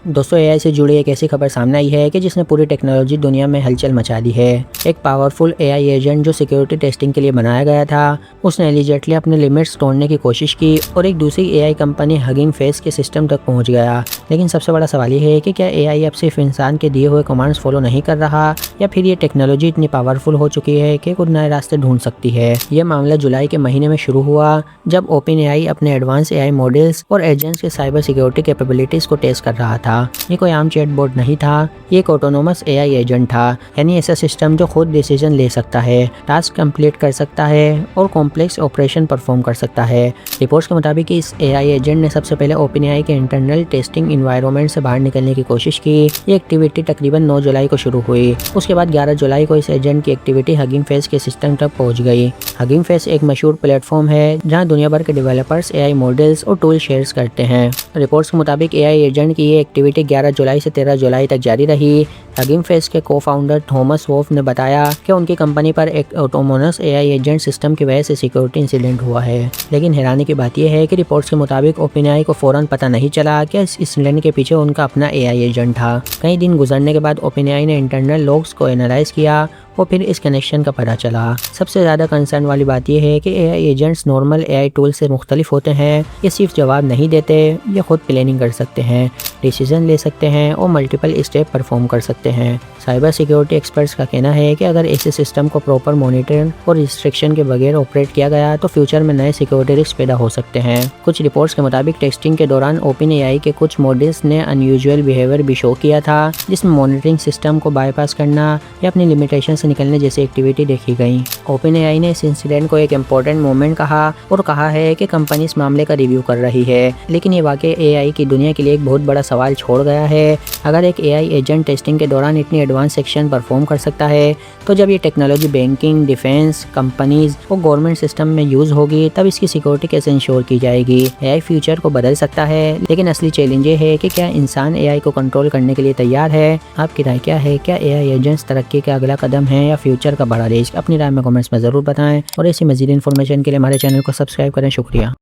दोस्तों एआई से जुड़ी एक ऐसी खबर सामने आई है कि जिसने पूरी टेक्नोलॉजी दुनिया में हलचल मचा दी है। एक पावरफुल एआई एजेंट जो सिक्योरिटी टेस्टिंग के लिए बनाया गया था, उसने एलिजेंटली अपने लिमिट्स तोड़ने की कोशिश की और एक दूसरी एआई कंपनी हगिंग फेस के सिस्टम तक पहुंच गया। लेकिन सबसे बड़ा सवाल ये है कि क्या एआई अब सिर्फ इंसान के दिए हुए कमांड्स फॉलो नहीं कर रहा, या फिर ये टेक्नोलॉजी इतनी पावरफुल हो चुकी है कि कुछ नए रास्ते ढूंढ सकती है। यह मामला जुलाई के महीने में शुरू हुआ जब ओपन एआई अपने एडवांस एआई मॉडल्स और एजेंट्स के साइबर सिक्योरिटी कैपेबिलिटीज को टेस्ट कर रहा था। ये कोई आम चैटबॉट नहीं था, ये एक ऑटोनोमस एआई एजेंट था, यानी ऐसा सिस्टम जो खुद डिसीजन ले सकता है, टास्क कंप्लीट कर सकता है और कॉम्प्लेक्स ऑपरेशन परफॉर्म कर सकता है। रिपोर्ट्स के मुताबिक इस एआई एजेंट ने सबसे पहले ओपन एआई के इंटरनल टेस्टिंग एनवायरनमेंट से बाहर निकलने की कोशिश की। ये एक्टिविटी तकरीबन 9 जुलाई को शुरू हुई। उसके बाद 11 जुलाई को इस एजेंट की एक्टिविटी हगिंग फेस के सिस्टम तक पहुंच गई। हगिंग फेस एक मशहूर प्लेटफॉर्म है जहां दुनिया भर के डेवलपर्स एआई मॉडल्स और टूल शेयर करते हैं। रिपोर्ट्स के मुताबिक एआई एजेंट की ये एक्टिविटी 11 जुलाई से 13 जुलाई तक जारी रही। हगिंग फेस के को-फाउंडर थॉमस वोफ ने बताया कि उनकी कंपनी पर एक ऑटोनोमस एआई एजेंट सिस्टम की वजह से सिक्योरिटी इंसिडेंट हुआ है। लेकिन हैरानी की बात यह है कि रिपोर्ट्स के मुताबिक ओपनएआई को फौरन पता नहीं चला कि इस इंसिडेंट के पीछे उनका अपना एआई एजेंट था। कई दिन गुजरने के बाद ओपनएआई ने इंटरनल लॉग्स को एनालाइज किया और फिर इस कनेक्शन का पता चला। सबसे ज़्यादा कंसर्न वाली बात यह है कि AI agents normal AI tool से मुख्तलिफ होते हैं। ये सिर्फ जवाब नहीं देते, ये खुद प्लानिंग कर सकते हैं, डिसीजन ले सकते हैं और मल्टीपल स्टेप परफॉर्म कर सकते हैं। साइबर सिक्योरिटी एक्सपर्ट्स का कहना है कि अगर ऐसे सिस्टम को प्रॉपर मॉनिटरिंग और रिस्ट्रिक्शन के बगैर ऑपरेट किया गया तो फ्यूचर में नए सिक्योरिटी रिस्क पैदा हो सकते हैं। कुछ रिपोर्ट्स के मुताबिक टेस्टिंग के दौरान ओपन एआई के कुछ मॉडल्स ने अनयूजुअल बिहेवियर भी शो किया था, जिसमें मॉनिटरिंग सिस्टम को बाईपास करना या अपनी लिमिटेशन से निकलने जैसी एक्टिविटी देखी गई। ओपन एआई ने इस इंसिडेंट को एक इम्पोर्टेंट मोमेंट कहा और कहा है कि कंपनी इस मामले का रिव्यू कर रही है। लेकिन ये वाकई एआई की दुनिया के लिए एक बहुत बड़ा सवाल छोड़ गया है। अगर एक एआई एजेंट टेस्टिंग के दौरान इतनी एडवांस सेक्शन परफॉर्म कर सकता है, तो जब ये टेक्नोलॉजी बैंकिंग, डिफेंस, कंपनीज और गवर्नमेंट सिस्टम में यूज होगी, तब इसकी सिक्योरिटी कैसे इंश्योर की जाएगी। एआई फ्यूचर को बदल सकता है, लेकिन असली चैलेंज ये है कि क्या इंसान एआई को कंट्रोल करने के लिए तैयार है। आपकी राय क्या है? क्या एआई एजेंट्स तरक्की का अगला कदम है या फ्यूचर का बड़ा रिस्क? अपनी राय में कमेंट्स में ज़रूर बताएं और ऐसी मज़ीद इन्फॉर्मेशन के लिए हमारे चैनल को सब्सक्राइब करें। शुक्रिया।